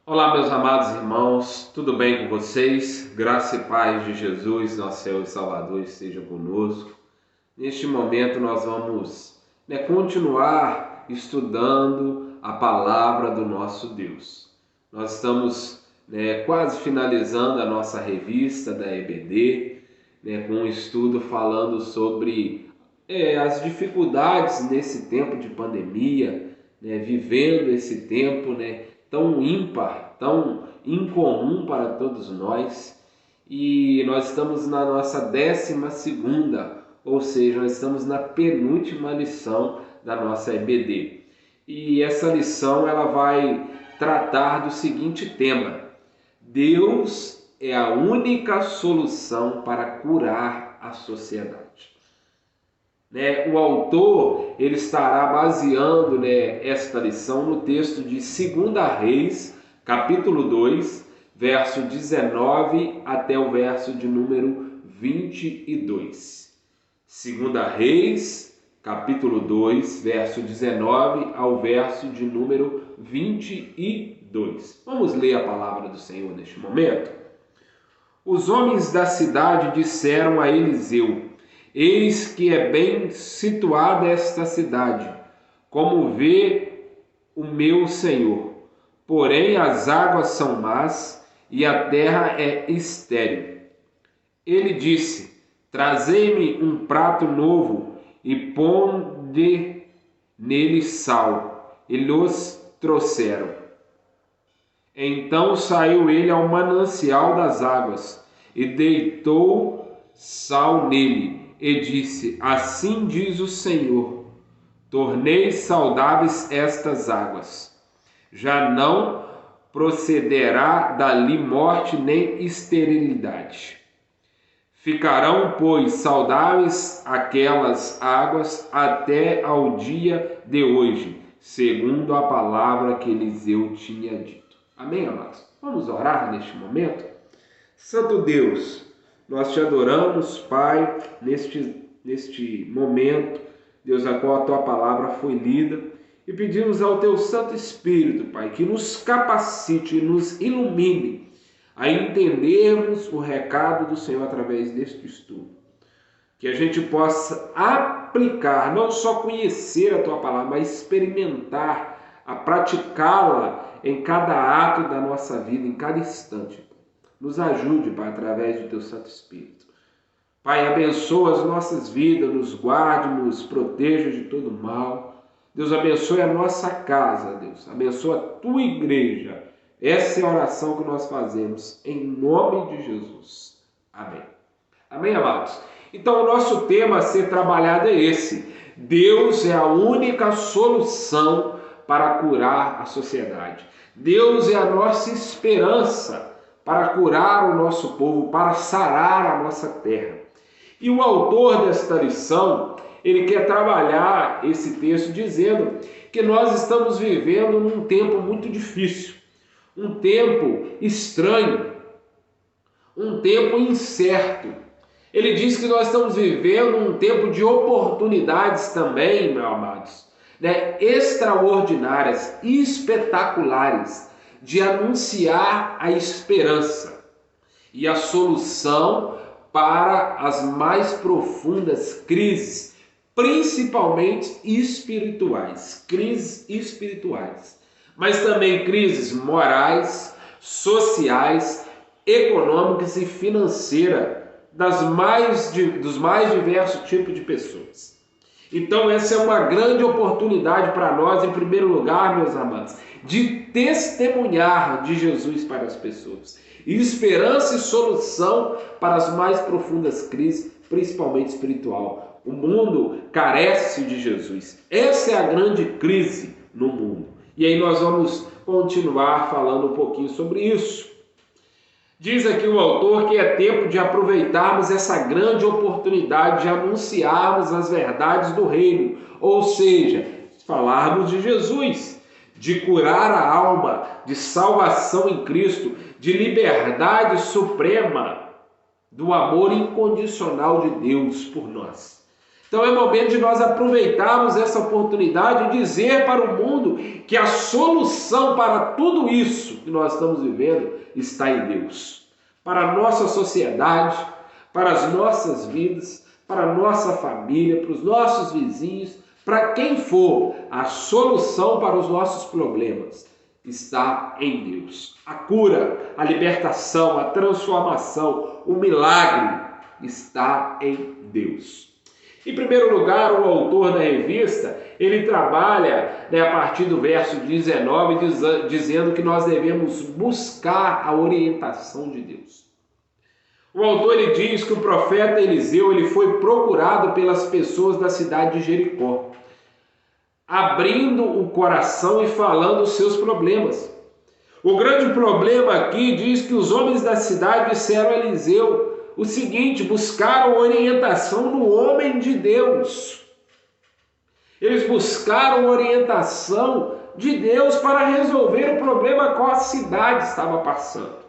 Olá, meus amados irmãos, tudo bem com vocês? Graça e paz de Jesus, nosso Senhor e Salvador, esteja conosco. Neste momento nós vamos continuar estudando a palavra do nosso Deus. Nós estamos quase finalizando a nossa revista da EBD, com um estudo falando sobre as dificuldades nesse tempo de pandemia, vivendo esse tempo tão ímpar, tão incomum para todos nós. E nós estamos na nossa 12ª, ou seja, nós estamos na penúltima lição da nossa EBD. E essa lição ela vai tratar do seguinte tema: Deus é a única solução para curar a sociedade. O autor ele estará baseando esta lição no texto de 2 Reis, capítulo 2, verso 19 até o verso de número 22. 2 Reis, capítulo 2, verso 19 ao verso de número 22. Vamos ler a palavra do Senhor neste momento? Os homens da cidade disseram a Eliseu: eis que é bem situada esta cidade, como vê o meu senhor. Porém as águas são más e a terra é estéril. Ele disse: trazei-me um prato novo e ponde nele sal. E lhos trouxeram. Então saiu ele ao manancial das águas e deitou sal nele. E disse: assim diz o Senhor, tornei saudáveis estas águas. Já não procederá dali morte nem esterilidade. Ficarão, pois, saudáveis aquelas águas até ao dia de hoje, segundo a palavra que Eliseu tinha dito. Amém, amados? Vamos orar neste momento? Santo Deus, nós te adoramos, Pai, neste momento, Deus, a qual a tua palavra foi lida, e pedimos ao teu Santo Espírito, Pai, que nos capacite e nos ilumine a entendermos o recado do Senhor através deste estudo. Que a gente possa aplicar, não só conhecer a tua palavra, mas experimentar, a praticá-la em cada ato da nossa vida, em cada instante. Nos ajude, Pai, através do teu Santo Espírito. Pai, abençoa as nossas vidas, nos guarde, nos proteja de todo mal. Deus, abençoe a nossa casa, Deus. Abençoa a tua igreja. Essa é a oração que nós fazemos, em nome de Jesus. Amém. Amém, amados? Então, o nosso tema a ser trabalhado é esse. Deus é a única solução para curar a sociedade. Deus é a nossa esperança para curar o nosso povo, para sarar a nossa terra. E o autor desta lição, ele quer trabalhar esse texto dizendo que nós estamos vivendo num tempo muito difícil, um tempo estranho, um tempo incerto. Ele diz que nós estamos vivendo um tempo de oportunidades também, meus amados, extraordinárias, espetaculares, de anunciar a esperança e a solução para as mais profundas crises, principalmente espirituais, mas também crises morais, sociais, econômicas e financeiras dos mais diversos tipos de pessoas. Então essa é uma grande oportunidade para nós, em primeiro lugar, meus amados, de testemunhar de Jesus para as pessoas. Esperança e solução para as mais profundas crises, principalmente espiritual. O mundo carece de Jesus. Essa é a grande crise no mundo. E aí nós vamos continuar falando um pouquinho sobre isso. Diz aqui o autor que é tempo de aproveitarmos essa grande oportunidade de anunciarmos as verdades do reino, ou seja, falarmos de Jesus, de curar a alma, de salvação em Cristo, de liberdade suprema, do amor incondicional de Deus por nós. Então é momento de nós aproveitarmos essa oportunidade e dizer para o mundo que a solução para tudo isso que nós estamos vivendo está em Deus. Para a nossa sociedade, para as nossas vidas, para a nossa família, para os nossos vizinhos, para quem for, a solução para os nossos problemas está em Deus. A cura, a libertação, a transformação, o milagre está em Deus. Em primeiro lugar, o autor da revista, ele trabalha a partir do verso 19, dizendo que nós devemos buscar a orientação de Deus. O autor ele diz que o profeta Eliseu ele foi procurado pelas pessoas da cidade de Jericó, abrindo o coração e falando os seus problemas. O grande problema aqui diz que os homens da cidade disseram a Eliseu o seguinte: buscaram orientação no homem de Deus. Eles buscaram orientação de Deus para resolver o problema que a cidade estava passando.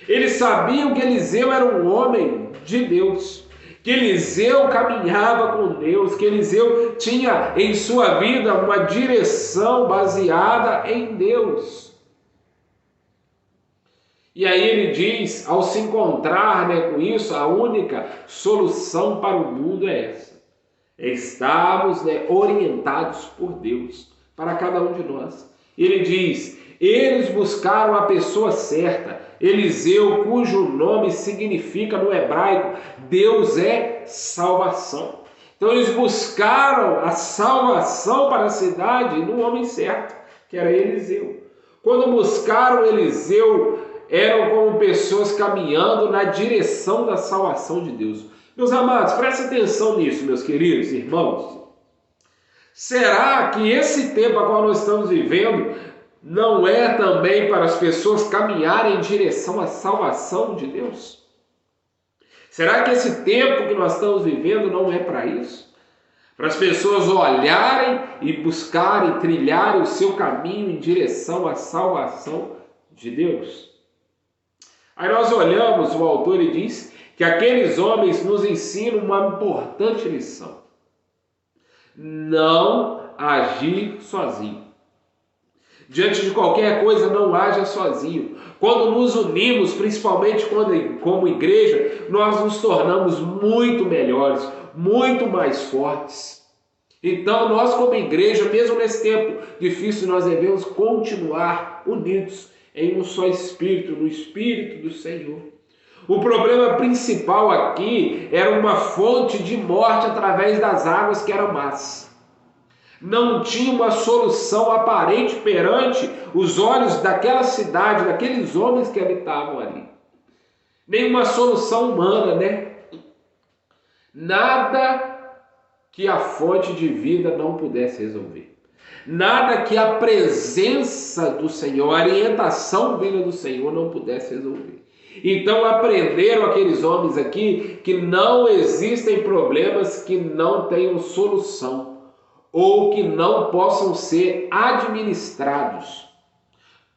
Eles sabiam que Eliseu era um homem de Deus, que Eliseu caminhava com Deus, que Eliseu tinha em sua vida uma direção baseada em Deus. E aí ele diz, ao se encontrar com isso, a única solução para o mundo é essa. É estarmos orientados por Deus, para cada um de nós. Ele diz, eles buscaram a pessoa certa, Eliseu, cujo nome significa no hebraico, Deus é salvação. Então eles buscaram a salvação para a cidade no homem certo, que era Eliseu. Quando buscaram Eliseu, eram como pessoas caminhando na direção da salvação de Deus. Meus amados, prestem atenção nisso, meus queridos irmãos. Será que esse tempo a qual nós estamos vivendo não é também para as pessoas caminharem em direção à salvação de Deus? Será que esse tempo que nós estamos vivendo não é para isso? Para as pessoas olharem e buscarem, trilharem o seu caminho em direção à salvação de Deus? Aí nós olhamos, o autor ele diz que aqueles homens nos ensinam uma importante lição. Não agir sozinho. Diante de qualquer coisa, não haja sozinho. Quando nos unimos, principalmente como igreja, nós nos tornamos muito melhores, muito mais fortes. Então, nós como igreja, mesmo nesse tempo difícil, nós devemos continuar unidos em um só Espírito, no Espírito do Senhor. O problema principal aqui era uma fonte de morte através das águas que eram más. Não tinha uma solução aparente perante os olhos daquela cidade, daqueles homens que habitavam ali. Nenhuma solução humana, Nada que a fonte de vida não pudesse resolver. Nada que a presença do Senhor, a orientação vinda do Senhor não pudesse resolver. Então aprenderam aqueles homens aqui que não existem problemas que não tenham solução ou que não possam ser administrados,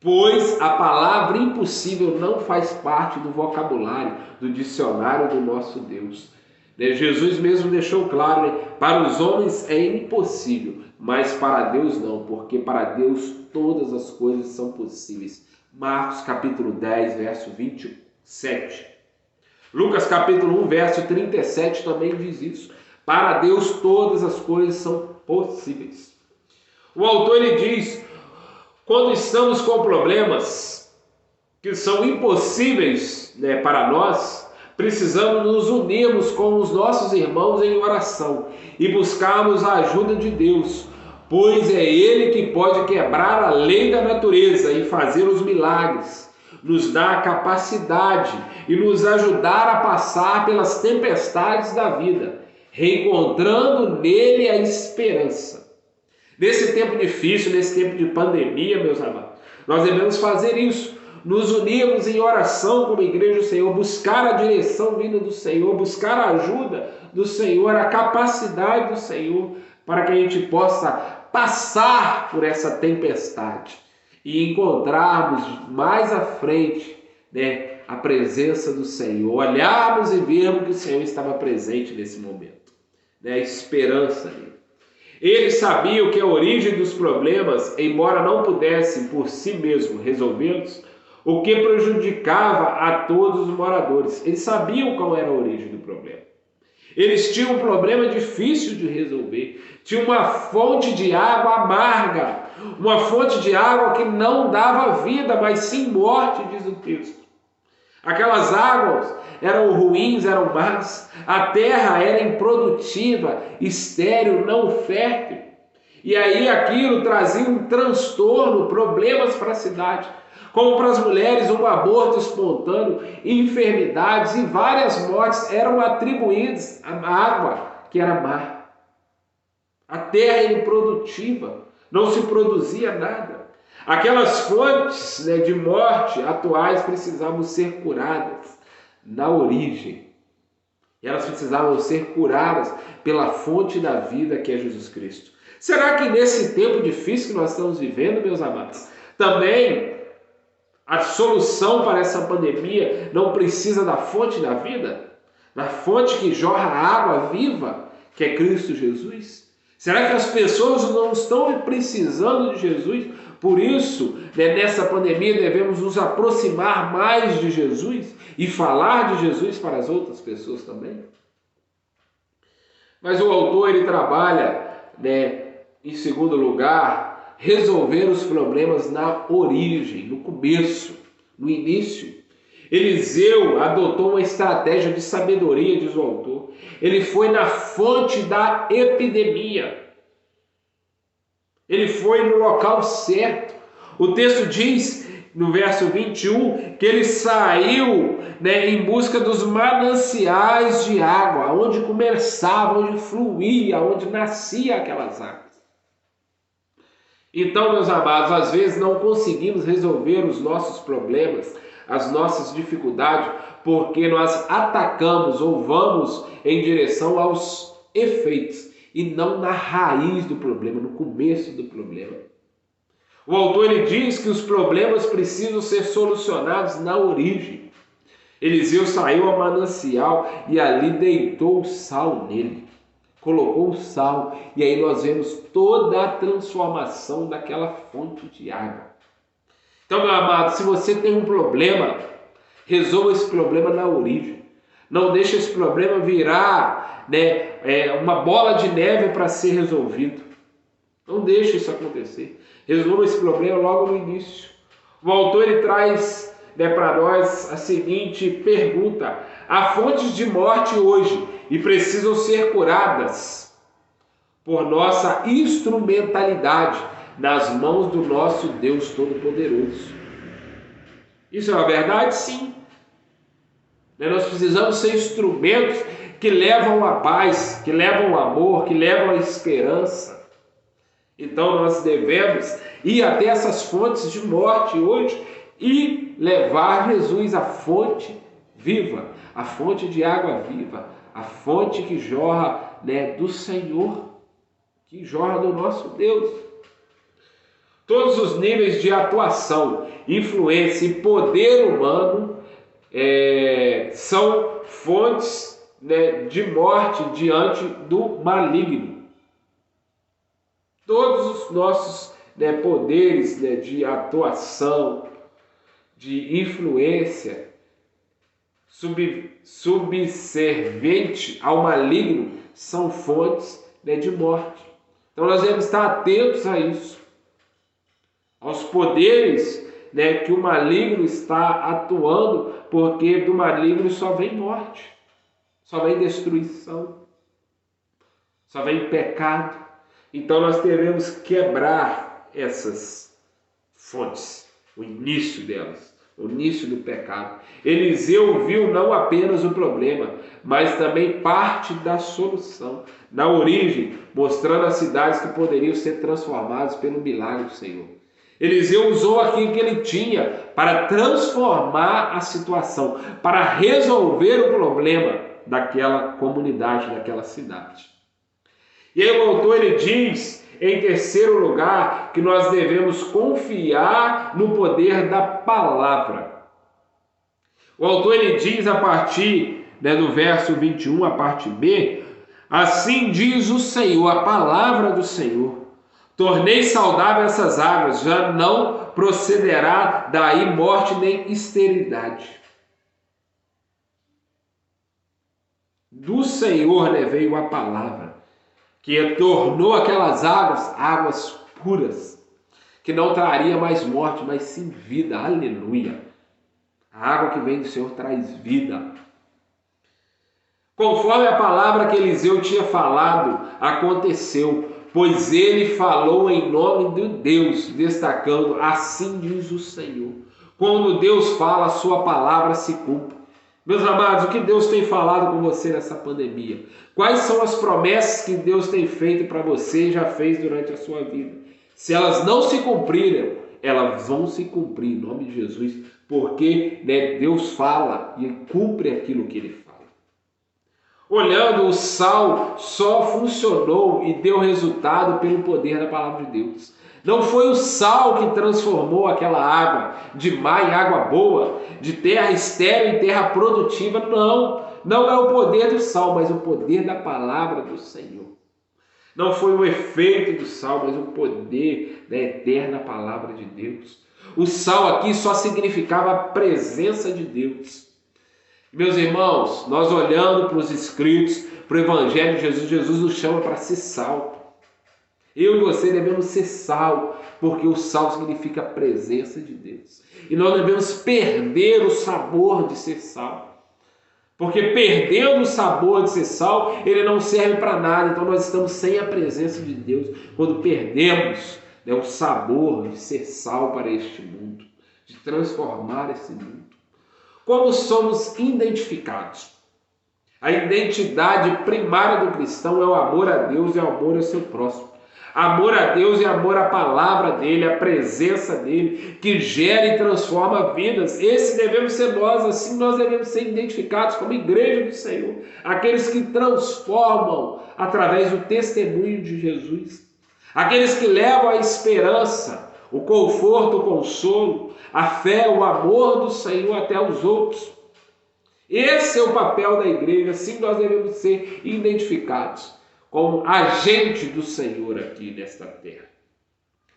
pois a palavra impossível não faz parte do vocabulário, do dicionário do nosso Deus. Jesus mesmo deixou claro, para os homens é impossível, mas para Deus não, porque para Deus todas as coisas são possíveis. Marcos capítulo 10, verso 27. Lucas capítulo 1, verso 37 também diz isso. Para Deus todas as coisas são possíveis. O autor ele diz, quando estamos com problemas que são impossíveis para nós, precisamos nos unirmos com os nossos irmãos em oração e buscarmos a ajuda de Deus, pois é Ele que pode quebrar a lei da natureza e fazer os milagres, nos dar a capacidade e nos ajudar a passar pelas tempestades da vida, reencontrando nele a esperança. Nesse tempo difícil, nesse tempo de pandemia, meus amados, nós devemos fazer isso. Nos unirmos em oração como igreja do Senhor, buscar a direção vinda do Senhor, buscar a ajuda do Senhor, a capacidade do Senhor, para que a gente possa passar por essa tempestade e encontrarmos mais à frente a presença do Senhor, olharmos e vermos que o Senhor estava presente nesse momento. né, a esperança ali. Eles sabiam que a origem dos problemas, embora não pudessem por si mesmo resolvê-los, o que prejudicava a todos os moradores. Eles sabiam qual era a origem do problema. Eles tinham um problema difícil de resolver. Tinha uma fonte de água amarga, uma fonte de água que não dava vida, mas sim morte, diz o texto. Aquelas águas eram ruins, eram más, a terra era improdutiva, estéril, não fértil. E aí aquilo trazia um transtorno, problemas para a cidade. Como para as mulheres, um aborto espontâneo, enfermidades e várias mortes eram atribuídas à água que era má. A terra era improdutiva, não se produzia nada. Aquelas fontes, né, de morte atuais precisavam ser curadas na origem. E elas precisavam ser curadas pela fonte da vida que é Jesus Cristo. Será que nesse tempo difícil que nós estamos vivendo, meus amados, também a solução para essa pandemia não precisa da fonte da vida? Da fonte que jorra água viva, que é Cristo Jesus? Será que as pessoas não estão precisando de Jesus? Por isso, né, nessa pandemia devemos nos aproximar mais de Jesus e falar de Jesus para as outras pessoas também. Mas o autor ele trabalha, né, em segundo lugar, resolver os problemas na origem, no começo, no início. Eliseu adotou uma estratégia de sabedoria, diz o autor. Ele foi na fonte da epidemia. Ele foi no local certo. O texto diz, no verso 21, que ele saiu, né, em busca dos mananciais de água, onde começava, onde fluía, onde nascia aquelas águas. Então, meus amados, às vezes não conseguimos resolver os nossos problemas, as nossas dificuldades, porque nós atacamos ou vamos em direção aos efeitos e não na raiz do problema, no começo do problema. O autor ele diz que os problemas precisam ser solucionados na origem. Eliseu saiu ao manancial e ali deitou o sal nele. Colocou o sal e aí nós vemos toda a transformação daquela fonte de água. Então, meu amado, se você tem um problema, resolva esse problema na origem. Não deixe esse problema virar, né, uma bola de neve para ser resolvido. Não deixe isso acontecer. Resolva esse problema logo no início. O autor ele traz, né, para nós a seguinte pergunta: há fontes de morte hoje e precisam ser curadas por nossa instrumentalidade nas mãos do nosso Deus Todo-Poderoso. Isso é uma verdade? Sim. Nós precisamos ser instrumentos que levam a paz, que levam o amor, que levam a esperança. Então nós devemos ir até essas fontes de morte hoje e levar Jesus à fonte viva, a fonte de água viva, a fonte que jorra, né, do Senhor, que jorra do nosso Deus. Todos os níveis de atuação, influência e poder humano são fontes, né, de morte diante do maligno. Todos os nossos, né, poderes, né, de atuação, de influência, subserviente ao maligno, são fontes, né, de morte. Então nós devemos estar atentos a isso, aos poderes, né, que o maligno está atuando, porque do maligno só vem morte, só vem destruição, só vem pecado. Então nós devemos quebrar essas fontes, o início delas, o início do pecado. Eliseu viu não apenas o problema, mas também parte da solução, na origem, mostrando as cidades que poderiam ser transformadas pelo milagre do Senhor. Eliseu usou aquilo que ele tinha para transformar a situação, para resolver o problema daquela comunidade, daquela cidade. E aí o autor ele diz, em terceiro lugar, que nós devemos confiar no poder da palavra. O autor ele diz a partir, né, do verso 21, a parte B, Assim diz o Senhor, a palavra do Senhor. Tornei saudável essas águas, já não procederá daí morte nem esterilidade. Do Senhor, né, veio a palavra, que tornou aquelas águas puras, que não traria mais morte, mas sim vida. Aleluia! A água que vem do Senhor traz vida. Conforme a palavra que Eliseu tinha falado, aconteceu, pois ele falou em nome de Deus, destacando, assim diz o Senhor. Quando Deus fala, a sua palavra se cumpre. Meus amados, o que Deus tem falado com você nessa pandemia? Quais são as promessas que Deus tem feito para você e já fez durante a sua vida? Se elas não se cumprirem, elas vão se cumprir em nome de Jesus, porque, né, Deus fala e cumpre aquilo que Ele fala. Olhando, o sal só funcionou e deu resultado pelo poder da palavra de Deus. Não foi o sal que transformou aquela água de mar em água boa, de terra estéril em terra produtiva, não. Não é o poder do sal, mas o poder da palavra do Senhor. Não foi o efeito do sal, mas o poder da eterna palavra de Deus. O sal aqui só significava a presença de Deus. Meus irmãos, nós olhando para os escritos, para o Evangelho de Jesus, Jesus nos chama para ser sal. Eu e você devemos ser sal, porque o sal significa a presença de Deus. E nós devemos perder o sabor de ser sal. Porque perdendo o sabor de ser sal, ele não serve para nada. Então nós estamos sem a presença de Deus quando perdemos, né, o sabor de ser sal para este mundo, de transformar esse mundo. Como somos identificados? A identidade primária do cristão é o amor a Deus e o amor ao seu próximo. Amor a Deus e amor à palavra dele, a presença dele, que gera e transforma vidas. Esse devemos ser nós, assim nós devemos ser identificados como igreja do Senhor. Aqueles que transformam através do testemunho de Jesus. Aqueles que levam a esperança, o conforto, o consolo, a fé, o amor do Senhor até os outros. Esse é o papel da igreja, assim nós devemos ser identificados como agente do Senhor aqui nesta terra.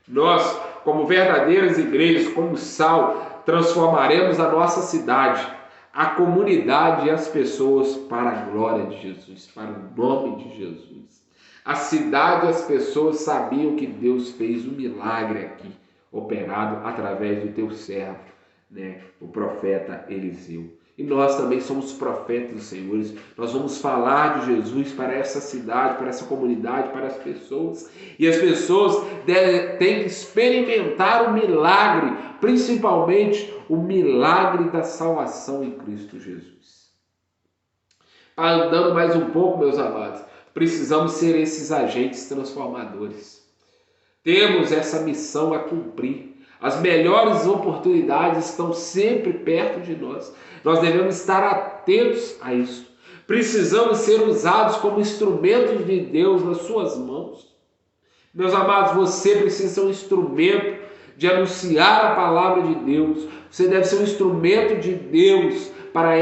Nós, como verdadeiras igrejas, como sal, transformaremos a nossa cidade, a comunidade e as pessoas para a glória de Jesus, para o nome de Jesus. A cidade e as pessoas sabiam que Deus fez um milagre aqui, operado através do teu servo, né, o profeta Eliseu. E nós também somos profetas dos Senhores. Nós vamos falar de Jesus para essa cidade, para essa comunidade, para as pessoas. E as pessoas têm que experimentar o milagre, principalmente o milagre da salvação em Cristo Jesus. Andando mais um pouco, meus amados, precisamos ser esses agentes transformadores. Temos essa missão a cumprir. As melhores oportunidades estão sempre perto de nós. Nós devemos estar atentos a isso. Precisamos ser usados como instrumentos de Deus nas suas mãos. Meus amados, você precisa ser um instrumento de anunciar a palavra de Deus. Você deve ser um instrumento de Deus para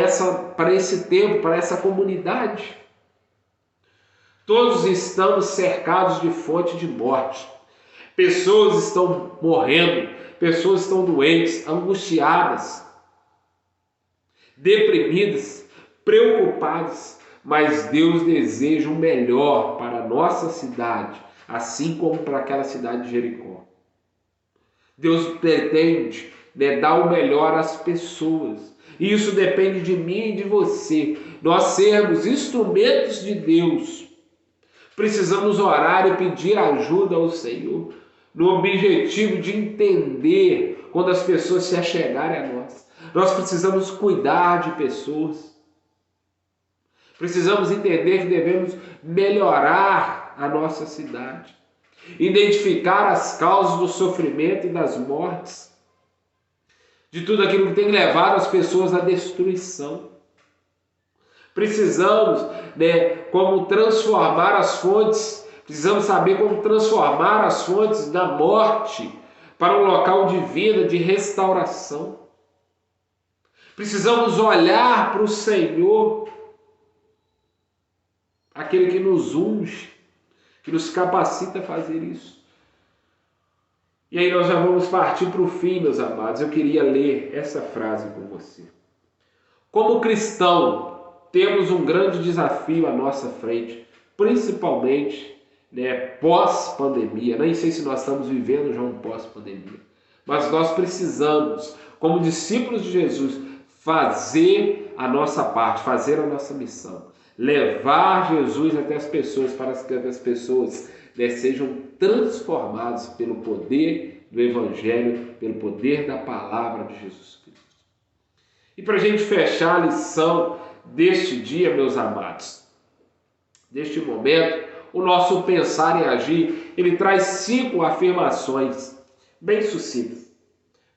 esse tempo, para essa comunidade. Todos estamos cercados de fonte de morte. Pessoas estão morrendo, pessoas estão doentes, angustiadas, deprimidas, preocupadas, mas Deus deseja o melhor para a nossa cidade, assim como para aquela cidade de Jericó. Deus pretende, né, dar o melhor às pessoas. E isso depende de mim e de você. Nós sermos instrumentos de Deus. Precisamos orar e pedir ajuda ao Senhor, no objetivo de entender quando as pessoas se achegarem a nós. Nós precisamos cuidar de pessoas. Precisamos entender que devemos melhorar a nossa cidade. Identificar as causas do sofrimento e das mortes. De tudo aquilo que tem levado as pessoas à destruição. Precisamos, né, como transformar as fontes. Precisamos saber como transformar as fontes da morte para um local de vida, de restauração. Precisamos olhar para o Senhor aquele que nos unge, que nos capacita a fazer isso. E aí nós já vamos partir para o fim, meus amados. Eu queria ler essa frase com você. Como cristão, temos um grande desafio à nossa frente, principalmente pós-pandemia. Nem sei se nós estamos vivendo já um pós-pandemia, mas nós precisamos, como discípulos de Jesus, fazer a nossa parte, fazer a nossa missão. Levar Jesus até as pessoas, para que as pessoas sejam transformadas pelo poder do Evangelho, pelo poder da palavra de Jesus Cristo. E para a gente fechar a lição deste dia, meus amados, deste momento, o nosso pensar e agir, ele traz 5 afirmações bem sucintas.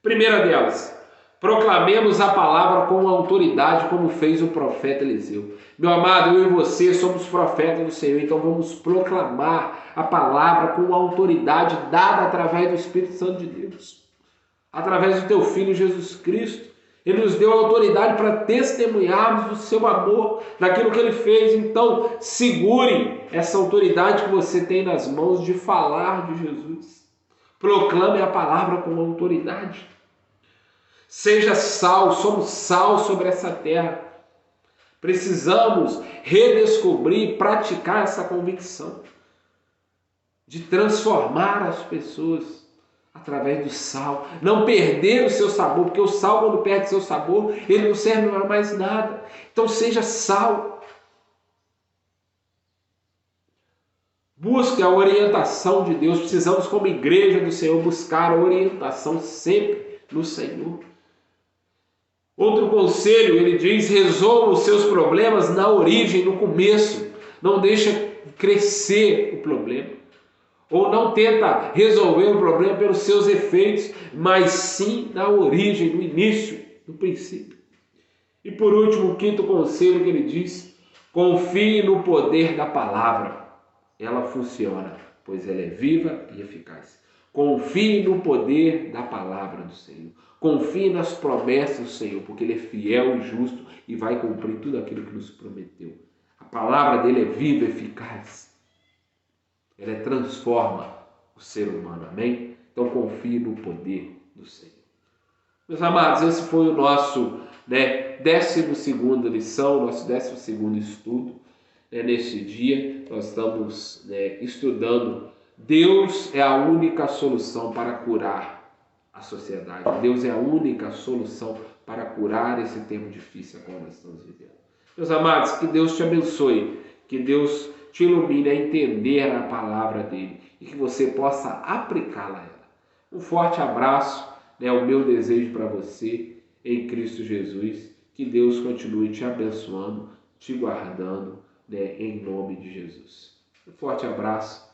Primeira delas, proclamemos a palavra com autoridade, como fez o profeta Eliseu. Meu amado, eu e você somos profetas do Senhor, então vamos proclamar a palavra com autoridade dada através do Espírito Santo de Deus, através do teu Filho Jesus Cristo. Ele nos deu autoridade para testemunharmos do seu amor, daquilo que ele fez. Então, segure essa autoridade que você tem nas mãos de falar de Jesus. Proclame a palavra com autoridade. Seja sal, somos sal sobre essa terra. Precisamos redescobrir, praticar essa convicção de transformar as pessoas através do sal, não perder o seu sabor, porque o sal, quando perde seu sabor, ele não serve para mais nada. Então seja sal. Busque a orientação de Deus. Precisamos, como igreja do Senhor, buscar a orientação sempre no Senhor. Outro conselho, ele diz: resolva os seus problemas na origem, no começo. Não deixa crescer o problema. Ou não tenta resolver o problema pelos seus efeitos, mas sim na origem, no início, no princípio. E por último, o 5º conselho que ele diz: confie no poder da palavra. Ela funciona, pois ela é viva e eficaz. Confie no poder da palavra do Senhor. Confie nas promessas do Senhor, porque Ele é fiel e justo e vai cumprir tudo aquilo que nos prometeu. A palavra dele é viva e eficaz. Ela transforma o ser humano, amém? Então confie no poder do Senhor. Meus amados, esse foi o nosso 12ª lição, nosso 12º estudo. Neste dia nós estamos estudando. Deus é a única solução para curar a sociedade. Deus é a única solução para curar esse tempo difícil a qual nós estamos vivendo. Meus amados, que Deus te abençoe, que Deus te ilumine a entender a palavra dele e que você possa aplicá-la a ela. Um forte abraço, o meu desejo para você em Cristo Jesus. Que Deus continue te abençoando, te guardando, em nome de Jesus. Um forte abraço,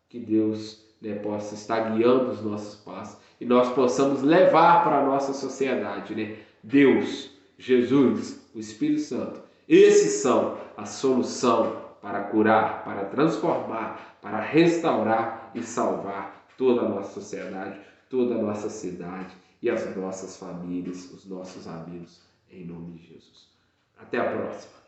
que Deus possa estar guiando os nossos passos e nós possamos levar para a nossa sociedade, Deus, Jesus, o Espírito Santo. Esses são a solução para curar, para transformar, para restaurar e salvar toda a nossa sociedade, toda a nossa cidade e as nossas famílias, os nossos amigos, em nome de Jesus. Até a próxima.